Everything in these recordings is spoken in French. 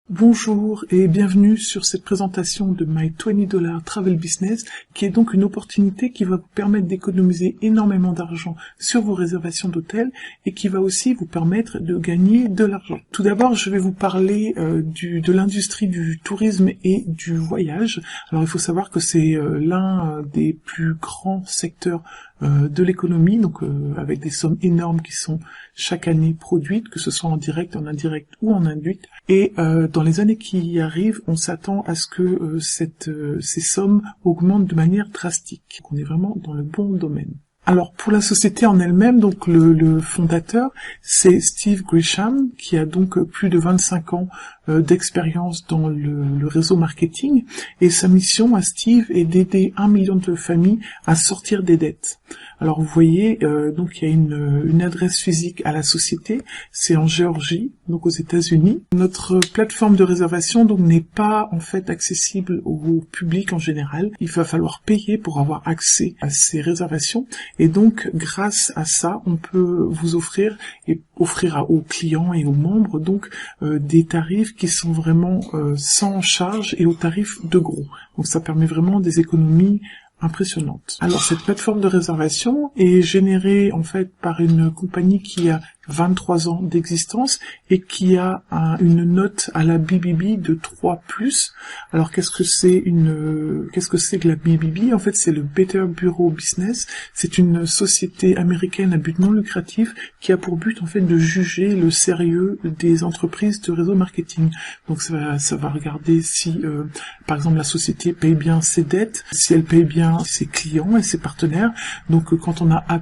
Bonjour et bienvenue sur cette présentation de My $20 Travel Business, qui est donc une opportunité qui va vous permettre d'économiser énormément d'argent sur vos réservations d'hôtels et qui va aussi vous permettre de gagner de l'argent. Tout d'abord, je vais vous parler de l'industrie du tourisme et du voyage. Alors, il faut savoir que c'est l'un des plus grands secteurs de l'économie, donc avec des sommes énormes qui sont chaque année produites, que ce soit en direct, en indirect ou en induite. Et dans les années qui arrivent, on s'attend à ce que ces sommes augmentent de manière drastique. Donc on est vraiment dans le bon domaine. Alors pour la société en elle-même, donc le fondateur, c'est Steve Grisham, qui a donc plus de 25 ans d'expérience dans le réseau marketing, et sa mission à Steve est d'aider 1 million de familles à sortir des dettes. Alors vous voyez, donc il y a une adresse physique à la société, c'est en Géorgie, donc aux États-Unis. Notre plateforme de réservation donc n'est pas en fait accessible au public en général. Il va falloir payer pour avoir accès à ces réservations, et donc grâce à ça, on peut vous offrir aux clients et aux membres donc des tarifs qui sont vraiment sans charge et aux tarifs de gros. Donc ça permet vraiment des économies impressionnantes. Alors cette plateforme de réservation est générée en fait par une compagnie qui a 23 ans d'existence et qui a une note à la BBB de 3+. Alors qu'est-ce que c'est que la BBB? En fait, c'est le Better Bureau Business. C'est une société américaine à but non lucratif qui a pour but en fait de juger le sérieux des entreprises de réseau marketing. Donc ça va regarder si par exemple la société paye bien ses dettes, si elle paye bien ses clients et ses partenaires. Donc quand on a A+,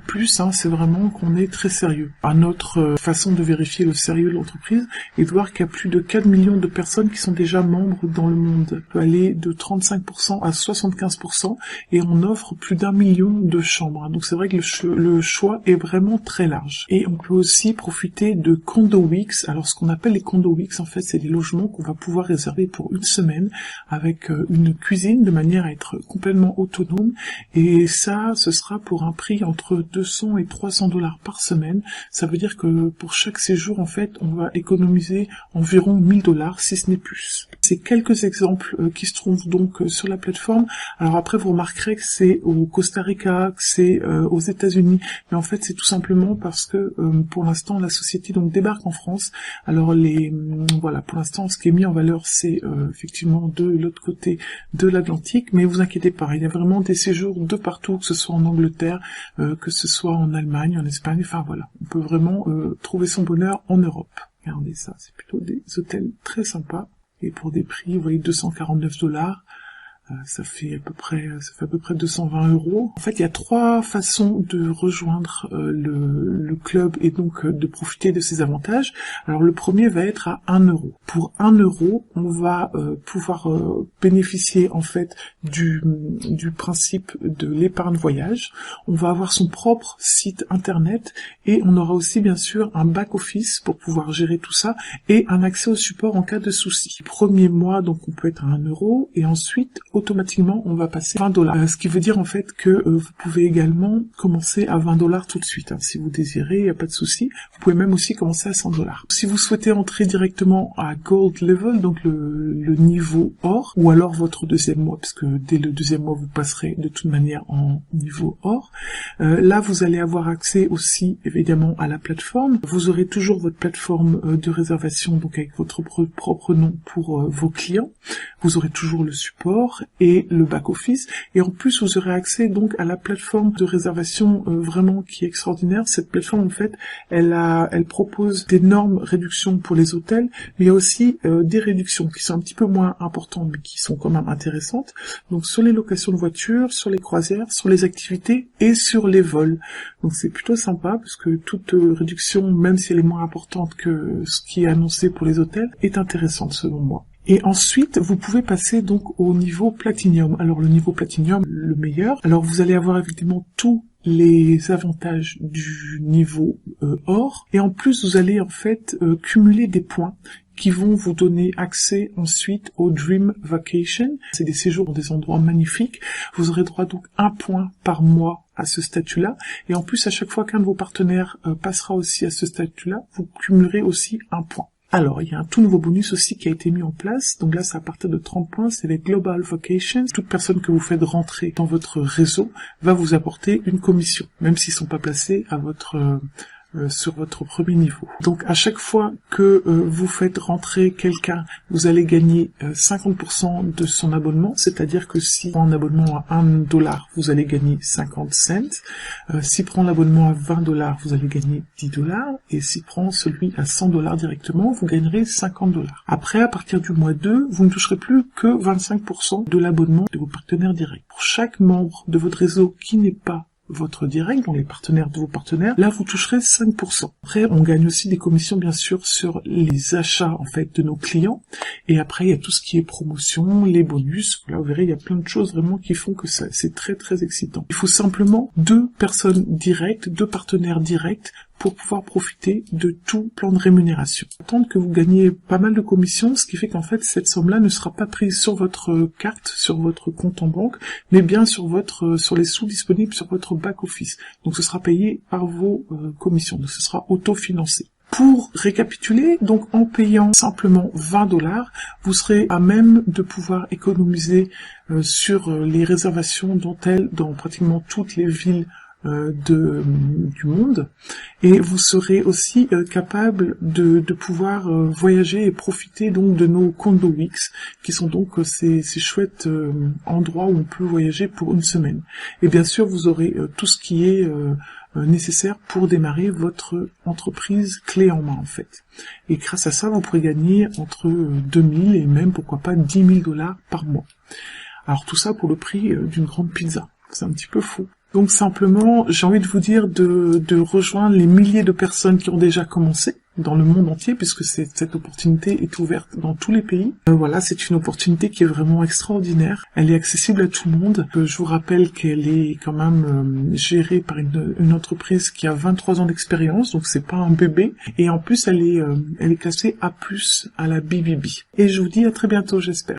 c'est vraiment qu'on est très sérieux. Un autre façon de vérifier le sérieux de l'entreprise et de voir qu'il y a plus de 4 millions de personnes qui sont déjà membres dans le monde. On peut aller de 35% à 75% et on offre plus d'1 million de chambres. Donc c'est vrai que le choix est vraiment très large. Et on peut aussi profiter de Condo Weeks. Alors ce qu'on appelle les Condo Weeks, en fait, c'est des logements qu'on va pouvoir réserver pour une semaine avec une cuisine de manière à être complètement autonome. Et ça, ce sera pour un prix entre 200 et 300 $ par semaine. Ça veut dire que pour chaque séjour, en fait, on va économiser environ 1 000 $, si ce n'est plus. C'est quelques exemples qui se trouvent donc sur la plateforme. Alors après, vous remarquerez que c'est au Costa Rica, que c'est aux États-Unis, mais en fait, c'est tout simplement parce que pour l'instant, la société donc débarque en France. Alors voilà, pour l'instant, ce qui est mis en valeur, c'est effectivement de l'autre côté de l'Atlantique, mais vous inquiétez pas, il y a vraiment des séjours de partout, que ce soit en Angleterre, que ce soit en Allemagne, en Espagne, enfin voilà, on peut vraiment trouver son bonheur en Europe. Regardez ça, c'est plutôt des hôtels très sympas, et pour des prix, vous voyez, 249 $, ça fait à peu près 220 €. En fait, il y a 3 façons de rejoindre le club et donc de profiter de ces avantages. Alors le premier va être à 1 €. Pour 1 €, on va pouvoir bénéficier en fait du principe de l'épargne voyage. On va avoir son propre site internet et on aura aussi bien sûr un back office pour pouvoir gérer tout ça et un accès au support en cas de souci. Premier mois, donc on peut être à 1 € et ensuite automatiquement on va passer à 20 $. Ce qui veut dire en fait que vous pouvez également commencer à 20 $ tout de suite. Si vous désirez, il n'y a pas de souci. Vous pouvez même aussi commencer à 100 $. Si vous souhaitez entrer directement à Gold Level, donc le niveau or, ou alors votre deuxième mois, parce que dès le deuxième mois vous passerez de toute manière en niveau or, là vous allez avoir accès aussi évidemment à la plateforme. Vous aurez toujours votre plateforme de réservation, donc avec votre propre nom pour vos clients. Vous aurez toujours le support et le back-office, et en plus vous aurez accès donc à la plateforme de réservation vraiment qui est extraordinaire. Cette plateforme en fait, elle propose d'énormes réductions pour les hôtels, mais il y a aussi des réductions qui sont un petit peu moins importantes, mais qui sont quand même intéressantes, donc sur les locations de voitures, sur les croisières, sur les activités et sur les vols. Donc c'est plutôt sympa, parce que toute réduction, même si elle est moins importante que ce qui est annoncé pour les hôtels, est intéressante selon moi. Et ensuite, vous pouvez passer donc au niveau Platinum. Alors le niveau Platinum, le meilleur. Alors vous allez avoir évidemment tous les avantages du niveau or. Et en plus, vous allez en fait cumuler des points qui vont vous donner accès ensuite au Dream Vacation. C'est des séjours dans des endroits magnifiques. Vous aurez droit donc 1 point par mois à ce statut-là. Et en plus, à chaque fois qu'un de vos partenaires passera aussi à ce statut-là, vous cumulerez aussi 1 point. Alors, il y a un tout nouveau bonus aussi qui a été mis en place. Donc là, c'est à partir de 30 points, c'est les Global Vacations. Toute personne que vous faites rentrer dans votre réseau va vous apporter une commission, même s'ils sont pas placés à votre sur votre premier niveau. Donc à chaque fois que vous faites rentrer quelqu'un, vous allez gagner 50% de son abonnement, c'est-à-dire que si prend un abonnement à $1, vous allez gagner 50 cents. Si prend l'abonnement à $20, vous allez gagner $10. Et si prend celui à $100 directement, vous gagnerez $50. Après, à partir du mois 2, vous ne toucherez plus que 25% de l'abonnement de vos partenaires directs. Pour chaque membre de votre réseau qui n'est pas votre direct, donc les partenaires de vos partenaires, là vous toucherez 5%. Après, on gagne aussi des commissions bien sûr sur les achats en fait de nos clients. Et après, il y a tout ce qui est promotion, les bonus. Là, vous verrez, il y a plein de choses vraiment qui font que c'est très très excitant. Il faut simplement 2 personnes directes, 2 partenaires directs pour pouvoir profiter de tout plan de rémunération. Attendre que vous gagnez pas mal de commissions, ce qui fait qu'en fait cette somme-là ne sera pas prise sur votre carte, sur votre compte en banque, mais bien sur les sous disponibles sur votre back office. Donc ce sera payé par vos commissions, donc ce sera autofinancé. Pour récapituler, donc en payant simplement $20, vous serez à même de pouvoir économiser sur les réservations d'hôtels dans pratiquement toutes les villes du monde, et vous serez aussi capable de pouvoir voyager et profiter donc de nos Condo Weeks, qui sont donc ces chouettes endroits où on peut voyager pour une semaine. Et bien sûr, vous aurez tout ce qui est nécessaire pour démarrer votre entreprise clé en main en fait. Et grâce à ça, vous pourrez gagner entre 2000 et même pourquoi pas $10,000 par mois. Alors tout ça pour le prix d'une grande pizza. C'est un petit peu fou. Donc simplement, j'ai envie de vous dire de rejoindre les milliers de personnes qui ont déjà commencé dans le monde entier, puisque cette opportunité est ouverte dans tous les pays. Voilà, c'est une opportunité qui est vraiment extraordinaire. Elle est accessible à tout le monde. Je vous rappelle qu'elle est quand même gérée par une entreprise qui a 23 ans d'expérience, donc c'est pas un bébé. Et en plus, elle est classée A+ à la BBB. Et je vous dis à très bientôt, j'espère.